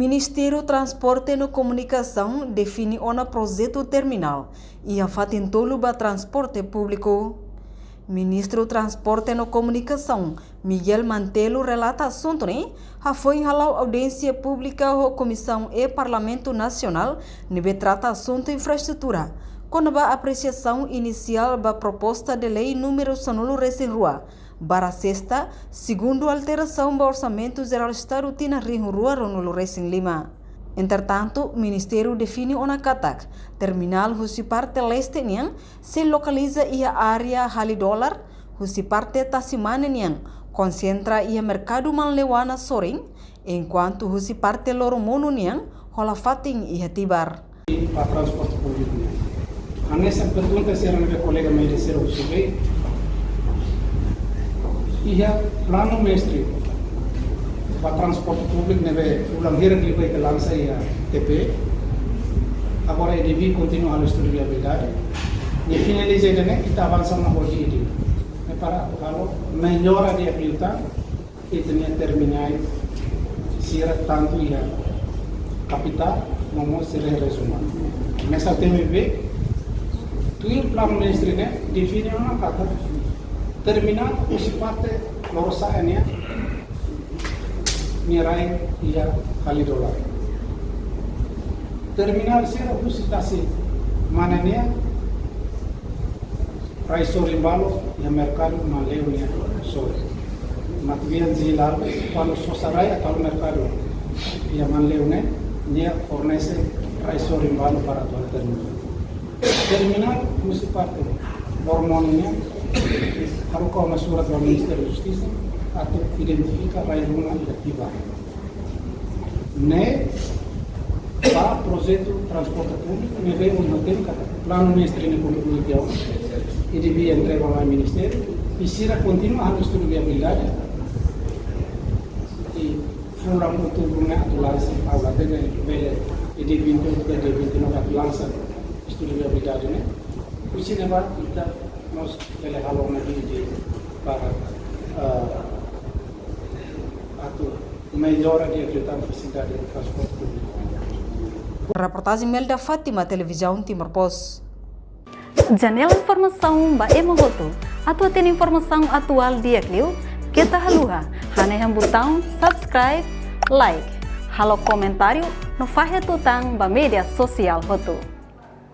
Ministério Transporte e Comunicação define o projeto terminal e a fatintolo para transporte público. Ministro Transporte e Comunicação Miguel Mantelo relata assunto foi em audiência pública da Comissão e Parlamento Nacional nebe trata assunto infraestrutura com a apreciação inicial da proposta de lei número sonolo recém-rua para sexta, segundo alteração do Orçamento Geral do Estado tina rua Ronolo Recém Lima. Entretanto, o Ministério define uma CATAC, terminal husi parte leste niang, se localiza ia área halidólar, husi parte Tasimane niang, concentra ia mercado manlewana soring, enquanto husi parte Loromono niang, hola fating ia tibar. Para transporte público. A nessa pergunta será meu colega Merecer o Subei. Ia plano mestre para transporte público neve ulang hira que vai lança ia TP. Agora ele deve continuar a estudo de viabilidade. E finalizei né kita avançar na hoje ini. É para kalau melhora de habilidade e também terminar sira tanto ia capital como será resumado. Nessa TMB tu plano mestre né define uma kata terminal usi parte lorosaannya nirai ia kali dolar. Terminal sira usi tasi mananya raiso rimbalo ya mercado maleu nia sore. Matvian zilar quando sosarai atau mercado ya maleu ne dia fornece raiso rimbalo para todo terminal. Terminal usi parte hormonnya harus kau surat dari Ministério da Justiça atau identifica raia rumah ativa. Ne para projeto transporte público ne veio tem plano ministerial comunicação e devia entregar ao Ministério e será continuar a estudo de viabilidade e furam outubro ne atualiza aula de vele e de 28 de 29 atualiza estudo de viabilidade ne o cinema kita nós telehalong lagi para atau melhora de facilidade de transporte público. Reportagem Melda Fátima, Televisão Timor Post. Janela informação ba emogoto. Atua tem informação atual dia Clio. Kita haluha. Hane botão subscribe, like. Halo comentário no fahe tutang ba media sosial hotu.